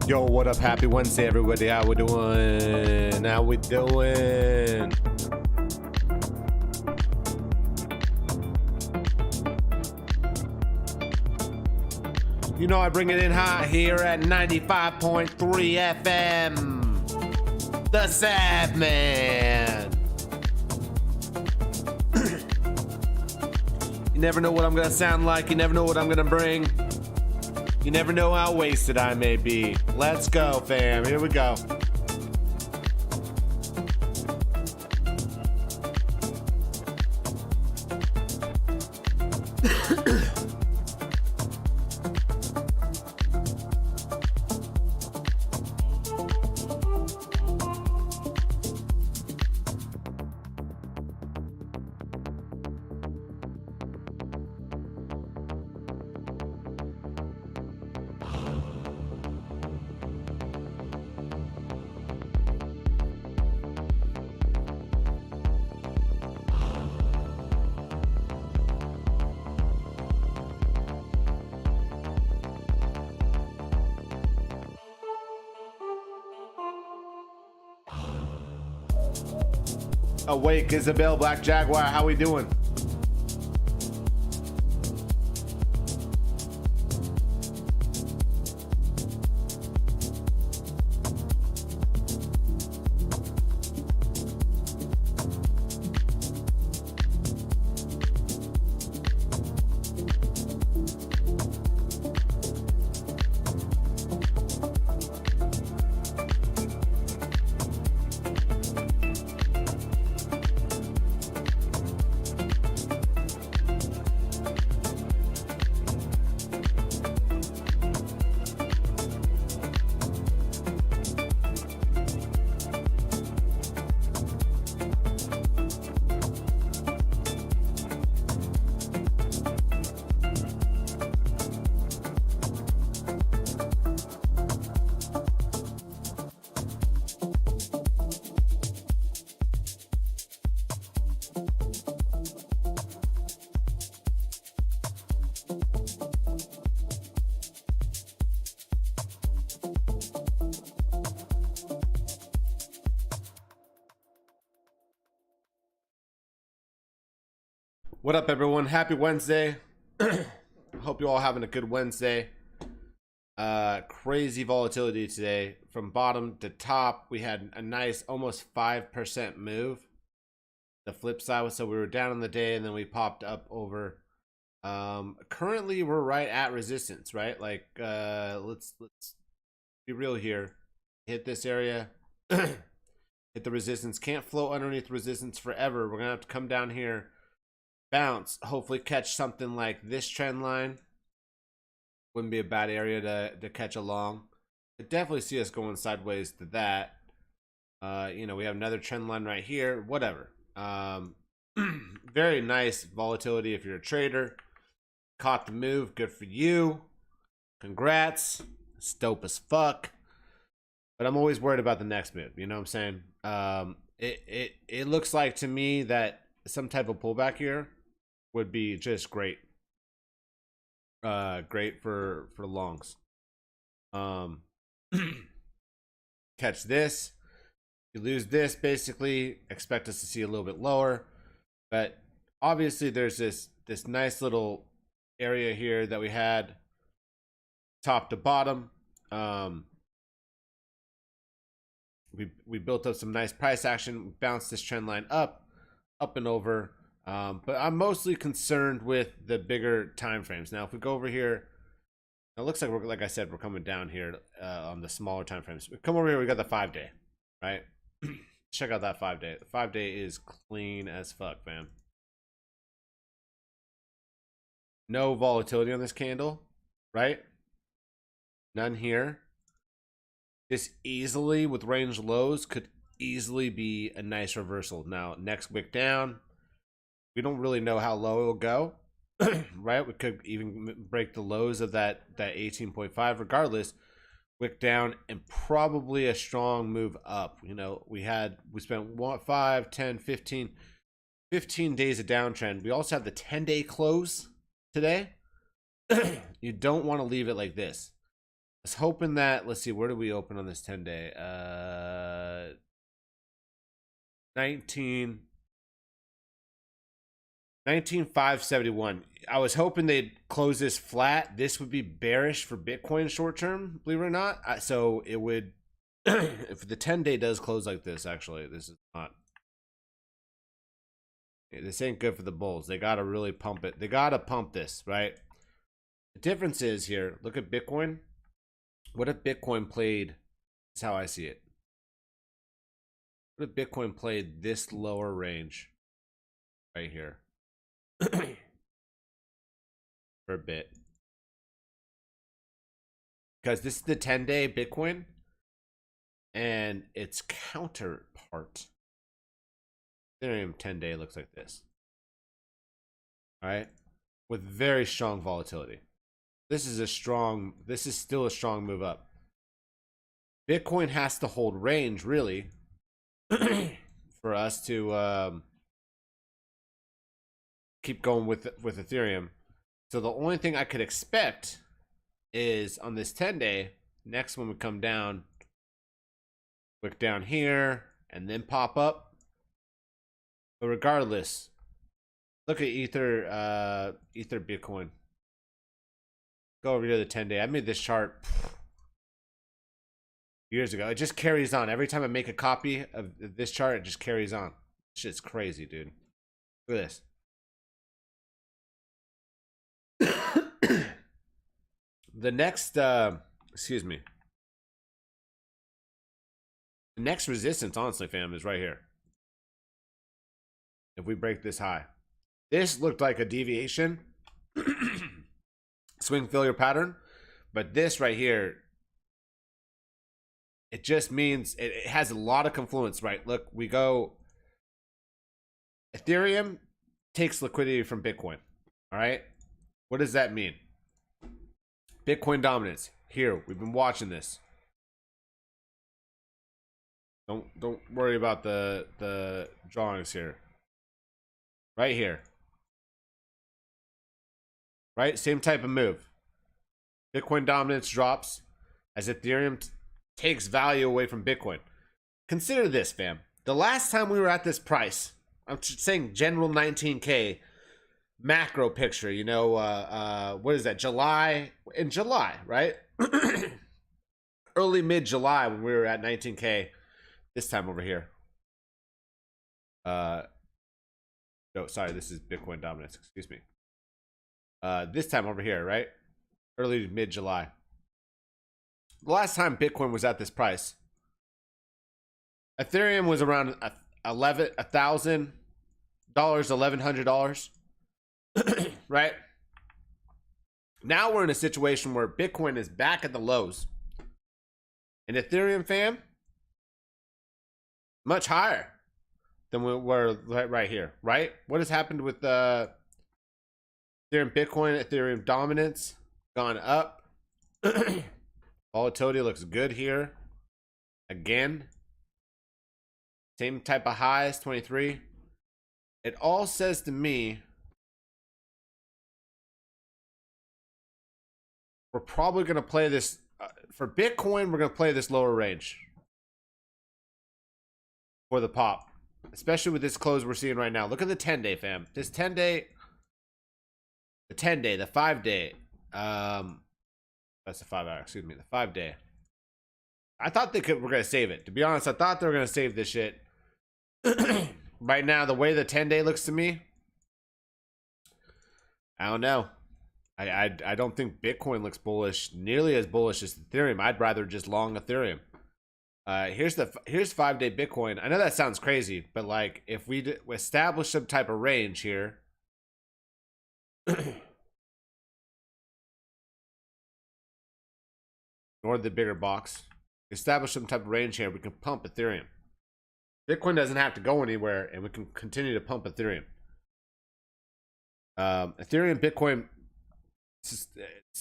Yo, what up? Happy Wednesday, everybody. How we doing? How we doing? You know I bring it in hot here at 95.3 FM. The Sad Man. You never know what I'm gonna sound like. You never know what I'm gonna bring. You never know how wasted I may be. Let's go, fam. Here we go. Awake, Isabel, Black Jaguar. How we doing? What up, everyone? Happy Wednesday. Hope you all having a good Wednesday. Crazy volatility today. From bottom to top, we had a nice almost 5% move. The flip side was, so we were down on the day and then we popped up over. Currently we're right at resistance, right? Like let's be real here. Hit this area. Hit the resistance. Can't float underneath resistance forever. We're gonna have to come down here, bounce, hopefully catch something like this trend line. Wouldn't be a bad area to catch along. Could definitely see us going sideways to that. You know, we have another trend line right here. Whatever. Very nice volatility if you're a trader. Caught the move. Good for you. Congrats. It's dope as fuck. But I'm always worried about the next move. You know what I'm saying? It looks like to me that some type of pullback here would be just great. Great for longs. Catch this. You lose this, basically expect us to see a little bit lower, but obviously there's this nice little area here that we had top to bottom. We built up some nice price action, bounced this trend line up and over. But I'm mostly concerned with the bigger time frames. Now, if we go over here, it looks like like I said, we're coming down here on the smaller time frames. We come over here, we got the 5-day, right? Check out that 5-day. The 5-day is clean as fuck, man. No volatility on this candle, right? None here. This easily, with range lows, could easily be a nice reversal. Now, next wick down, we don't really know how low it'll go, right? We could even break the lows of that 18.5. Regardless, wick down and probably a strong move up. You know, we spent 5, 10, 15 days of downtrend. We also have the 10-day close today. You don't want to leave it like this. I was hoping that, let's see, where do we open on this 10-day? 19,571. I was hoping they'd close this flat. This would be bearish for Bitcoin short term, believe it or not. So it would, if the 10-day does close like this, actually, this is not. This ain't good for the bulls. They got to really pump it. They got to pump this, right? The difference is here, look at Bitcoin. What if Bitcoin played, that's how I see it. What if Bitcoin played this lower range right here for a bit? Because this is the 10-day Bitcoin and its counterpart. Ethereum 10-day looks like this. All right, with very strong volatility. This is still a strong move up. Bitcoin has to hold range, really, for us to keep going with Ethereum. So the only thing I could expect is on this 10-day, next when we come down, click down here, and then pop up. But regardless, look at Ether Bitcoin. Go over here to the 10-day. I made this chart years ago. It just carries on. Every time I make a copy of this chart, it just carries on. Shit's crazy, dude. Look at this. The next, excuse me. The next resistance, honestly, fam, is right here. If we break this high. This looked like a deviation. Swing failure pattern. But this right here, it just means it has a lot of confluence, right? Look, we go, Ethereum takes liquidity from Bitcoin. All right. What does that mean? Bitcoin dominance. Here, we've been watching this. Don't worry about the drawings here. Right here. Right? Same type of move. Bitcoin dominance drops as Ethereum takes value away from Bitcoin. Consider this, fam. The last time we were at this price, I'm saying general 19K macro picture, you know, what is that? In July, right? Early mid-July when we were at 19K. This time over here. No, sorry, this is Bitcoin dominance, excuse me. This time over here, right? Early mid-July. The last time Bitcoin was at this price, Ethereum was around $1,000, $1,100, right? Now we're in a situation where Bitcoin is back at the lows, and Ethereum, fam, much higher than we were right here, right? What has happened with Ethereum Bitcoin? Ethereum dominance gone up. Volatility looks good here. Again, same type of highs, 23. It all says to me we're probably going to play this for Bitcoin. We're going to play this lower range for the pop, especially with this close we're seeing right now. Look at the 10-day, fam. This 10-day, the 10-day, the 5-day. That's the 5 hour, excuse me, the 5-day. I thought we're going to save it. To be honest, I thought they were going to save this shit. Right now, the way the 10-day looks to me, I don't know. I don't think Bitcoin looks bullish, nearly as bullish as Ethereum. I'd rather just long Ethereum. Here's 5-day Bitcoin. I know that sounds crazy, but like if we establish some type of range here, Ignore the bigger box. Establish some type of range here. We can pump Ethereum. Bitcoin doesn't have to go anywhere, and we can continue to pump Ethereum. Ethereum, Bitcoin, it's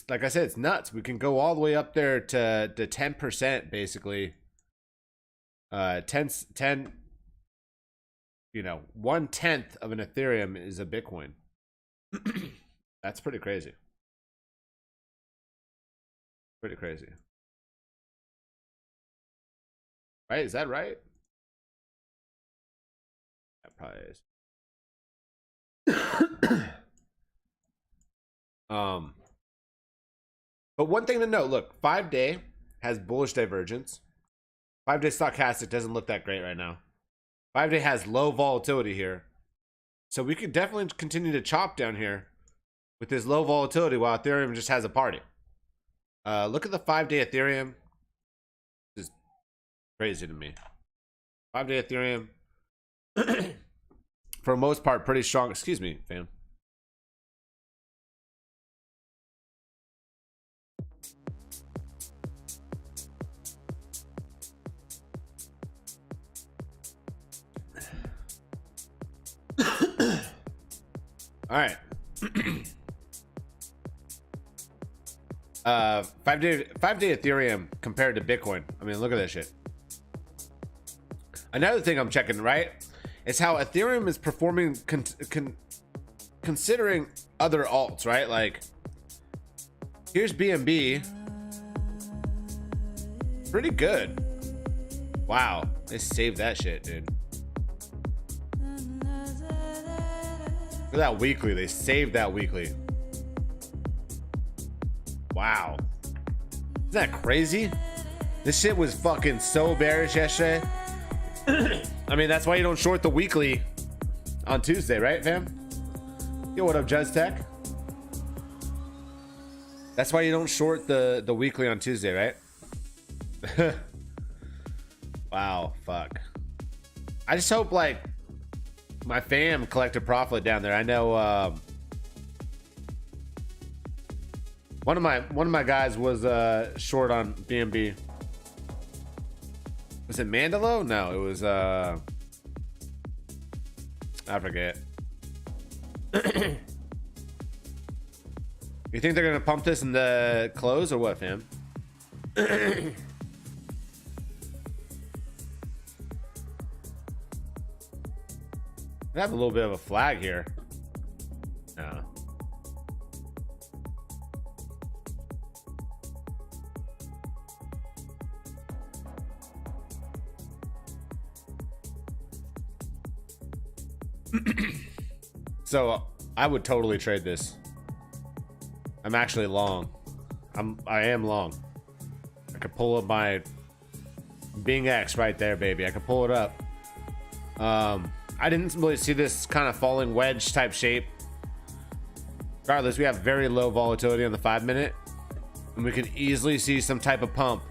like I said, it's nuts. We can go all the way up there to 10%, basically. 10, you know, 1/10 of an Ethereum is a Bitcoin. That's pretty crazy. Pretty crazy. Right? Is that right? That probably is. But one thing to note, look, 5-day has bullish divergence. 5-day stochastic doesn't look that great right now. 5-day has low volatility here. So we could definitely continue to chop down here with this low volatility while Ethereum just has a party. Look at the 5-day Ethereum. This is crazy to me. 5-day Ethereum, for the most part, pretty strong. Excuse me, fam. All right. 5-day Ethereum compared to Bitcoin. I mean, look at this shit. Another thing I'm checking, right, is how Ethereum is performing considering other alts, right? Like, here's BNB. Pretty good. Wow, they saved that shit, dude. Look at that weekly. They saved that weekly. Wow. Isn't that crazy? This shit was fucking so bearish yesterday. I mean, that's why you don't short the weekly on Tuesday, right, fam? Yo, what up, Judge Tech? That's why you don't short the weekly on Tuesday, right? Wow, fuck. I just hope, like, my fam collected profit down there. I know one of my guys was short on BNB. Was it Mandalo? No, it was I forget. You think they're gonna pump this in the close or what, fam? I have a little bit of a flag here. No. So I would totally trade this. I'm actually long. I am long. I could pull up my Bingx right there, baby. I could pull it up. I didn't really see this kind of falling wedge type shape. Regardless, we have very low volatility on the 5-minute, and we could easily see some type of pump.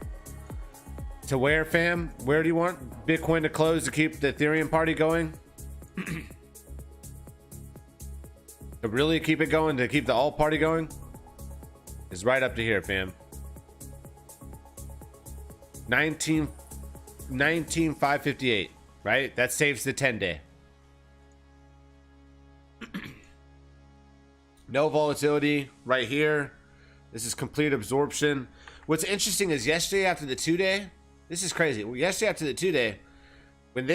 To where, fam? Where do you want Bitcoin to close to keep the Ethereum party going? To really keep it going, to keep the alt party going, is right up to here, fam. 19,558, right? That saves the 10-day. No volatility right here. This is complete absorption. What's interesting is yesterday after the 2-day, this is crazy. Yesterday after the 2-day, when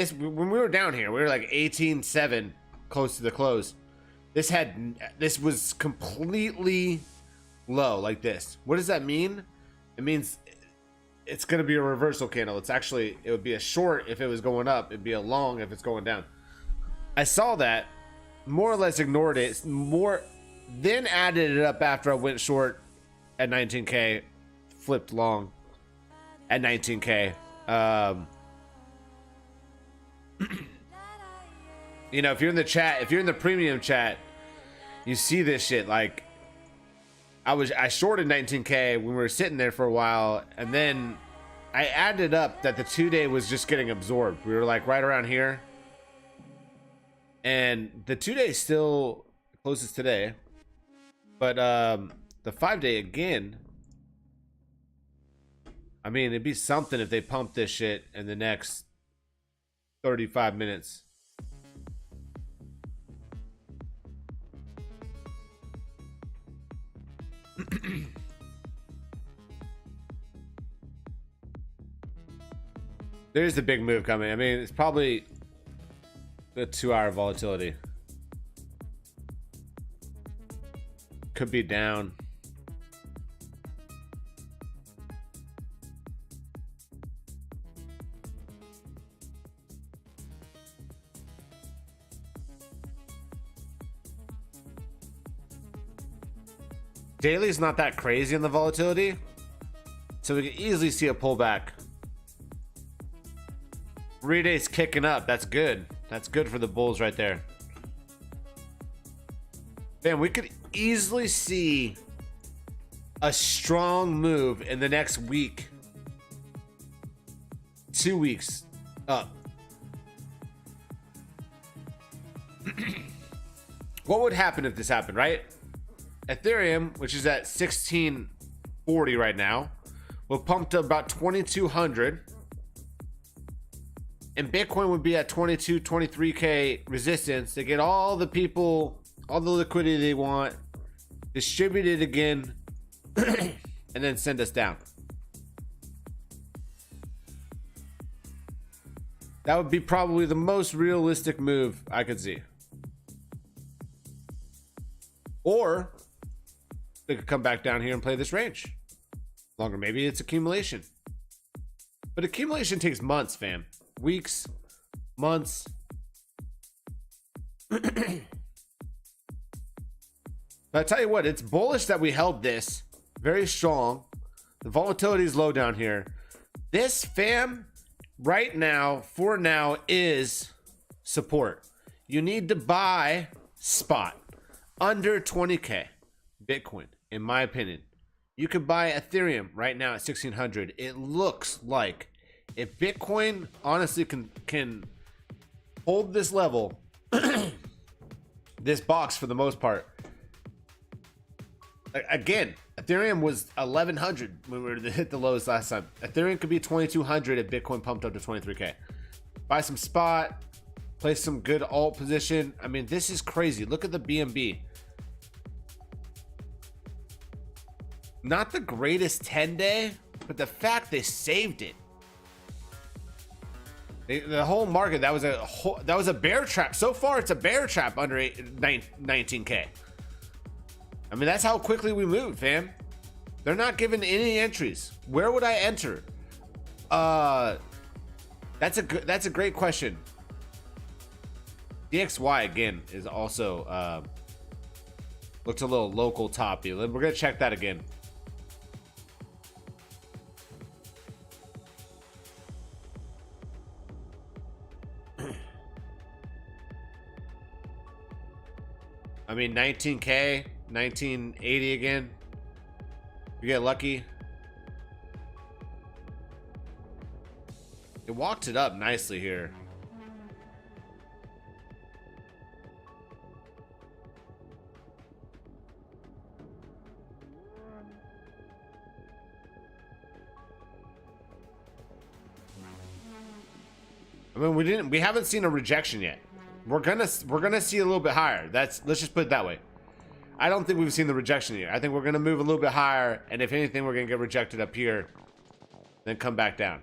we were down here, we were like 18.7 close to the close. This was completely low like this. What does that mean? It means it's going to be a reversal candle. It would be a short if it was going up. It'd be a long if it's going down. I saw that, more or less ignored it, then added it up after I went short at 19K, flipped long at 19K. You know, if you're in the chat, if you're in the premium chat, you see this shit. Like, I shorted 19K when we were sitting there for a while, and then I added up that the 2-day was just getting absorbed. We were like right around here, and the 2-day still closes today, but the 5-day again I mean, it'd be something if they pump this shit in the next 35 minutes. There's the big move coming. I mean, it's probably the 2-hour volatility. Could be down. Daily's not that crazy on the volatility, so we can easily see a pullback. 3 days kicking up. That's good. That's good for the bulls right there. Man, we could easily see a strong move in the next week. 2 weeks up. What would happen if this happened, right? Ethereum, which is at 1640 right now, will pump to about 2200. And Bitcoin would be at 22, 23K resistance to get all the people, all the liquidity they want, distribute it again, and then send us down. That would be probably the most realistic move I could see. Or they could come back down here and play this range longer. Maybe it's accumulation. But accumulation takes months, fam. Weeks, months. But I tell you what, it's bullish that we held this very strong. The volatility is low down here. This, fam, right now, for now, is support. You need to buy spot under 20K Bitcoin, in my opinion. You could buy Ethereum right now at 1600. It looks like if Bitcoin honestly can hold this level, this box for the most part. Again, Ethereum was 1100 when we were to hit the lows last time. Ethereum could be 2200 if Bitcoin pumped up to 23K. Buy some spot, play some good alt position. I mean, this is crazy. Look at the BNB. Not the greatest 10-day, but the fact they saved it. The whole market, that was a bear trap. So far, it's a bear trap under 19K. I mean, that's how quickly we moved, fam. They're not giving any entries. Where would I enter? That's a great question. DXY again is also looks a little local toppy. We're gonna check that again. I mean, 19K, 1980 again. You get lucky. It walked it up nicely here. I mean, we haven't seen a rejection yet. We're gonna see a little bit higher. Let's just put it that way. I don't think we've seen the rejection yet. I think we're gonna move a little bit higher, and if anything, we're gonna get rejected up here, then come back down.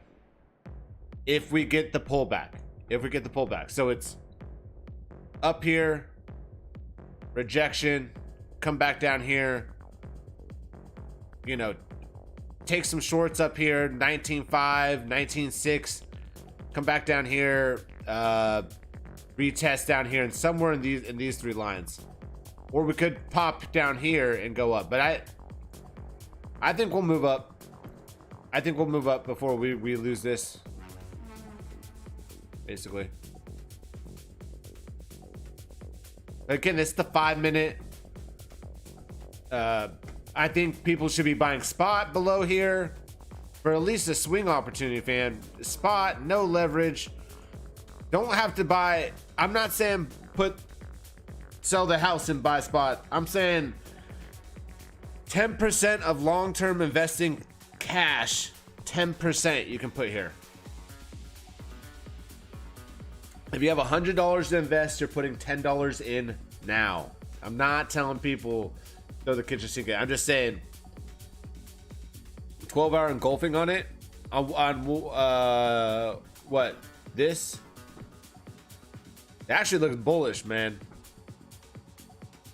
If we get the pullback. So it's up here, rejection, come back down here, you know, take some shorts up here, 19.5, 19.6, come back down here, retest down here, and somewhere in these three lines. Or we could pop down here and go up. But I think we'll move up. I think we'll move up before we lose this. Basically. Again, this is the 5 minute. I think people should be buying spot below here for at least a swing opportunity, fan. Spot, no leverage. Don't have to buy. I'm not saying sell the house and buy spot. I'm saying 10% of long-term investing cash 10% you can put here. If you have $100 to invest, you're putting $10 in now. I'm not telling people throw the kitchen sink in. I'm just saying 12-hour engulfing on it on what this, it actually looks bullish, man.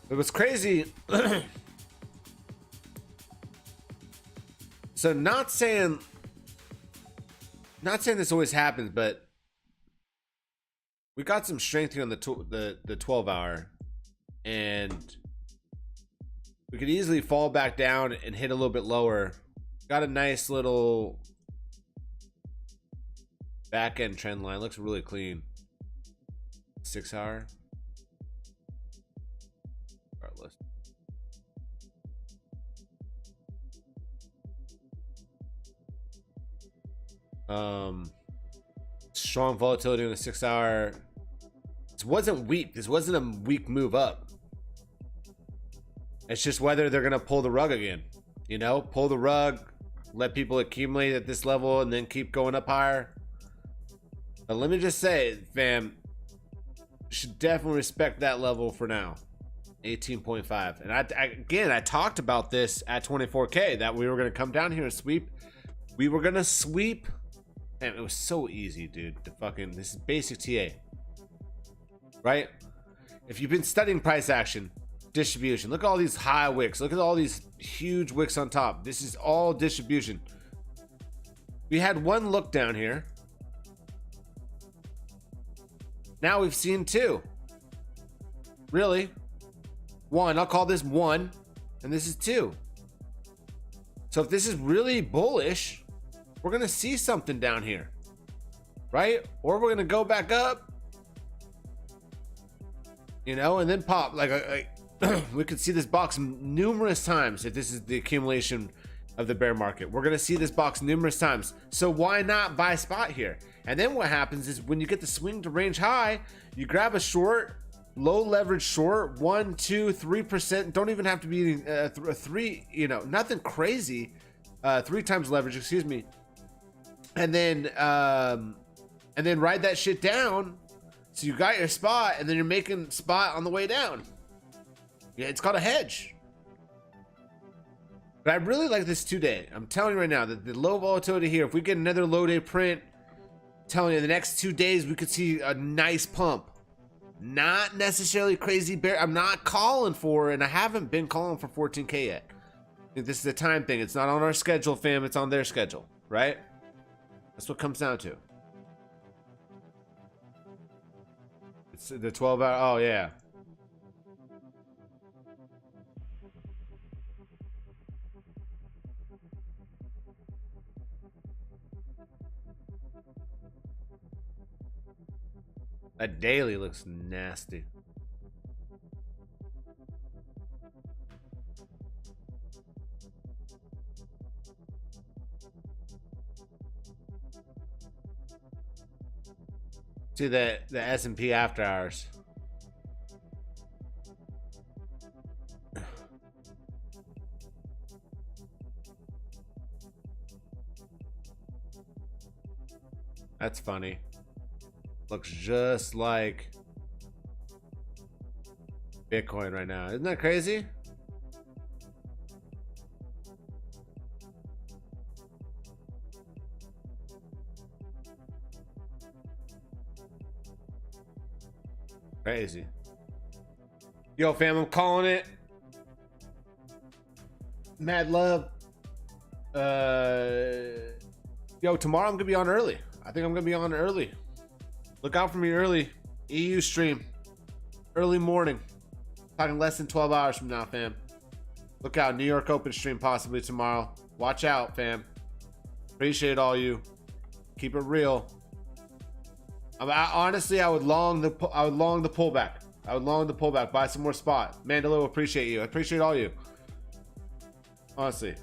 It was crazy. So not saying this always happens, but we got some strength here on the 12-hour, and we could easily fall back down and hit a little bit lower. Got a nice little back end trend line. Looks really clean. 6-hour. Regardless. Strong volatility in the 6-hour. This wasn't weak. This wasn't a weak move up. It's just whether they're gonna pull the rug again. You know, pull the rug, let people accumulate at this level, and then keep going up higher. But let me just say, fam, you should definitely respect that level for now. 18.5. And I talked about this at 24K that we were gonna come down here and sweep. We were gonna sweep. Man, it was so easy, dude. This is basic TA, right? If you've been studying price action, distribution, look at all these high wicks. Look at all these huge wicks on top. This is all distribution. We had one look down here. Now we've seen two. Really? One, I'll call this one, and this is two. So if this is really bullish, we're gonna see something down here, right? Or we're gonna go back up, you know, and then pop. Like we could see this box numerous times if this is the accumulation of the bear market. We're gonna see this box numerous times. So why not buy spot here? And then what happens is when you get the swing to range high, you grab a short, low leverage short, 1, 2, 3%. Don't even have to be a 3, you know, nothing crazy. 3 times leverage, excuse me. And then ride that shit down. So you got your spot, and then you're making spot on the way down. Yeah, it's called a hedge. But I really like this 2-day. I'm telling you right now that the low volatility here, if we get another low day print, I'm telling you the next 2 days we could see a nice pump. Not necessarily crazy bear. I'm not calling for, and I haven't been calling for 14K yet. I think this is a time thing. It's not on our schedule, fam. It's on their schedule, right? That's what it comes down to. It's the 12-hour. Oh, yeah. That daily looks nasty. See the S&P after hours. That's funny. Looks just like Bitcoin right now. Isn't that crazy? Crazy. Yo, fam, I'm calling it. Mad love. Yo, tomorrow I'm gonna be on early. I think I'm gonna be on early. Look out for me early. EU stream. Early morning. Talking less than 12 hours from now, fam. Look out. New York Open stream possibly tomorrow. Watch out, fam. Appreciate all you. Keep it real. Honestly, I would long the pullback. I would long the pullback. Buy some more spot. Mandela will appreciate you. I appreciate all you. Honestly.